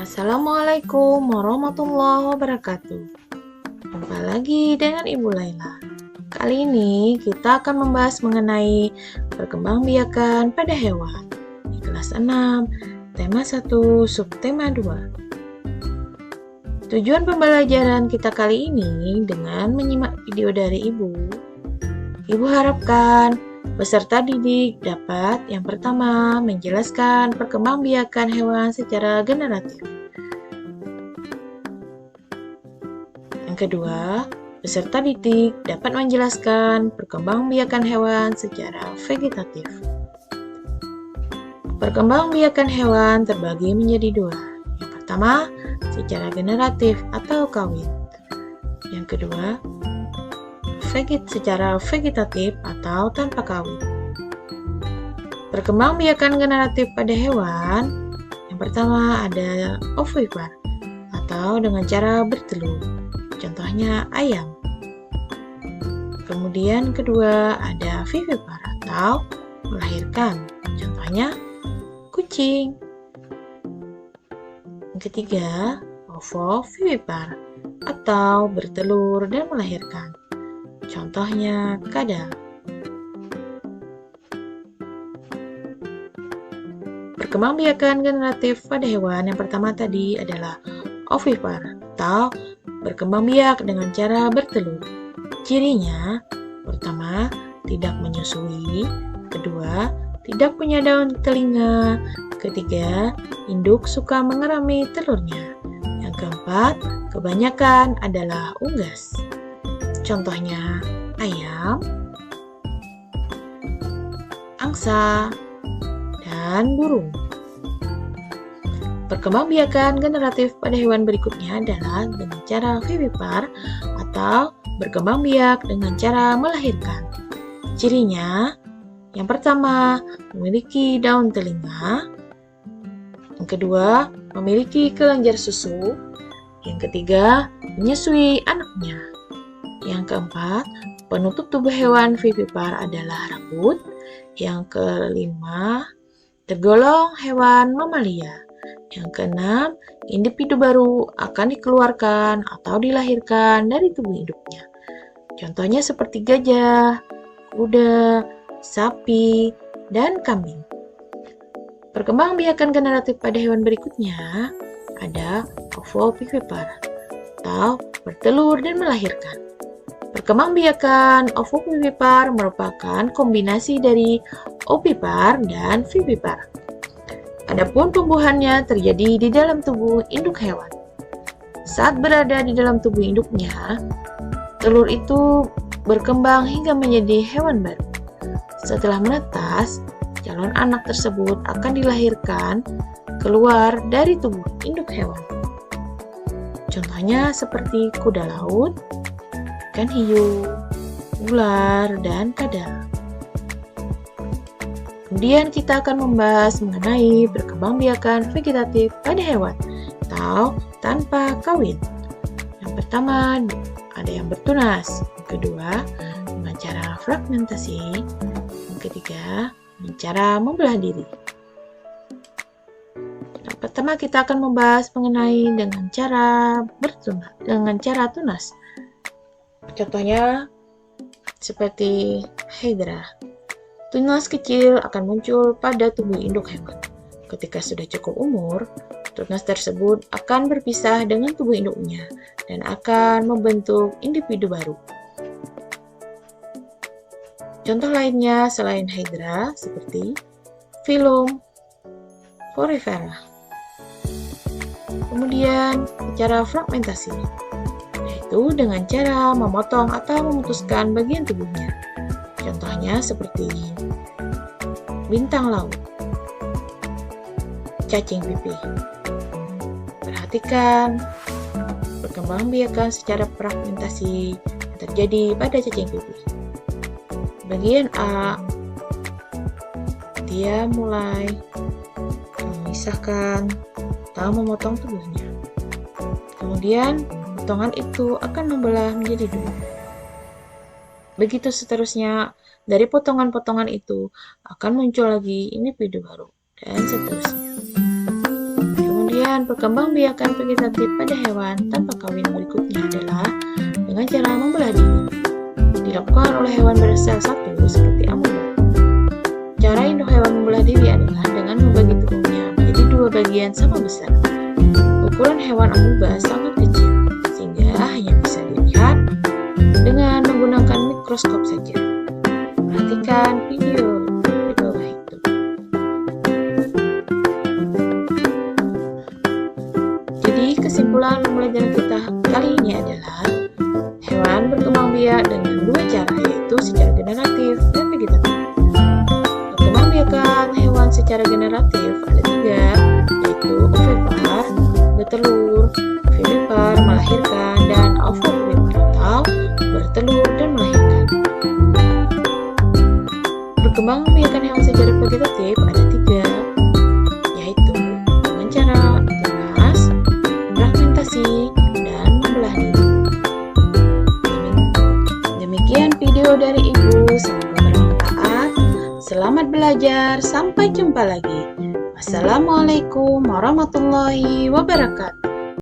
Assalamualaikum warahmatullahi wabarakatuh. Jumpa lagi dengan Ibu Laila. Kali ini kita akan membahas mengenai perkembangbiakan pada hewan di kelas 6, tema 1, subtema 2. Tujuan pembelajaran kita kali ini dengan menyimak video dari Ibu harapkan peserta didik dapat yang pertama menjelaskan perkembangbiakan hewan secara generatif. Yang kedua, peserta didik dapat menjelaskan perkembangbiakan hewan secara vegetatif. Perkembangbiakan hewan terbagi menjadi dua. Yang pertama, secara generatif atau kawin. Yang kedua, secara vegetatif atau tanpa kawin. Perkembangbiakan generatif pada hewan, yang pertama ada ovipar atau dengan cara bertelur, contohnya ayam. Kemudian kedua ada vivipar atau melahirkan, contohnya kucing. Yang ketiga, ovovivipar atau bertelur dan melahirkan, contohnya kadal. Perkembangbiakan generatif pada hewan yang pertama tadi adalah ovipar atau berkembangbiak dengan cara bertelur. Cirinya, pertama, tidak menyusui. Kedua, tidak punya daun telinga. Ketiga, induk suka mengerami telurnya. Yang keempat, kebanyakan adalah unggas. Contohnya ayam, angsa, dan burung. Perkembangbiakan generatif pada hewan berikutnya adalah dengan cara vivipar atau berkembangbiak dengan cara melahirkan. Cirinya, yang pertama, memiliki daun telinga. Yang kedua, memiliki kelenjar susu. Yang ketiga, menyusui anaknya. Yang keempat, penutup tubuh hewan vivipar adalah rambut. Yang kelima, tergolong hewan mamalia. Yang keenam, individu baru akan dikeluarkan atau dilahirkan dari tubuh induknya. Contohnya seperti gajah, kuda, sapi, dan kambing. Perkembangbiakan generatif pada hewan berikutnya ada ovovivipar atau bertelur dan melahirkan. Perkembangbiakan ovovivipar merupakan kombinasi dari ovipar dan vivipar. Adapun tumbuhannya terjadi di dalam tubuh induk hewan. Saat berada di dalam tubuh induknya, telur itu berkembang hingga menjadi hewan baru. Setelah menetas, calon anak tersebut akan dilahirkan keluar dari tubuh induk hewan. Contohnya seperti kuda laut, ikan hiu, ular, dan kadal. Kemudian kita akan membahas mengenai perkembangbiakan vegetatif pada hewan atau tanpa kawin. Yang pertama ada yang bertunas, yang kedua dengan cara fragmentasi, yang ketiga dengan cara membelah diri. Yang pertama kita akan membahas mengenai dengan cara tunas. Contohnya seperti hydra. Tunas kecil akan muncul pada tubuh induk hewan. Ketika sudah cukup umur, tunas tersebut akan berpisah dengan tubuh induknya dan akan membentuk individu baru. Contoh lainnya selain hydra seperti filum, porifera. Kemudian cara fragmentasi, yaitu dengan cara memotong atau memutuskan bagian tubuhnya. Contohnya seperti bintang laut, cacing pipih. Perhatikan perkembangbiakan secara fragmentasi yang terjadi pada cacing pipih. Bagian A, dia mulai memisahkan atau memotong tubuhnya. Kemudian potongan itu akan membelah menjadi dua. Begitu seterusnya, dari potongan-potongan itu akan muncul lagi individu baru, dan seterusnya. Kemudian Kemudian, perkembangbiakan vegetatif pada hewan tanpa kawin berikutnya adalah dengan cara membelah diri. Dilakukan oleh hewan bersel satu seperti amoeba. Cara induk hewan membelah diri adalah dengan membagi tubuhnya menjadi dua bagian sama besar. Ukuran hewan amoeba sangat kecil, sehingga hanya bisa dilihat dengan menggunakan mikroskop saja. Perhatikan video di bawah itu. Jadi, kesimpulan pembelajaran kita kali ini adalah hewan berkembang biak dengan dua cara, yaitu secara generatif dan vegetatif. Perkembangbiakan hewan secara generatif ada tiga, yaitu ovipar, bertelur, vivipar, melahirkan, dan ovovivipar atau bertelur dan melahirkan. Perkembangbiakan hewan secara vegetatif ada tiga, yaitu dengan cara tunas, fragmentasi, dan membelah diri. Demikian video dari Ibu, semoga bermanfaat. Selamat belajar, sampai jumpa lagi. Wassalamualaikum warahmatullahi wabarakatuh.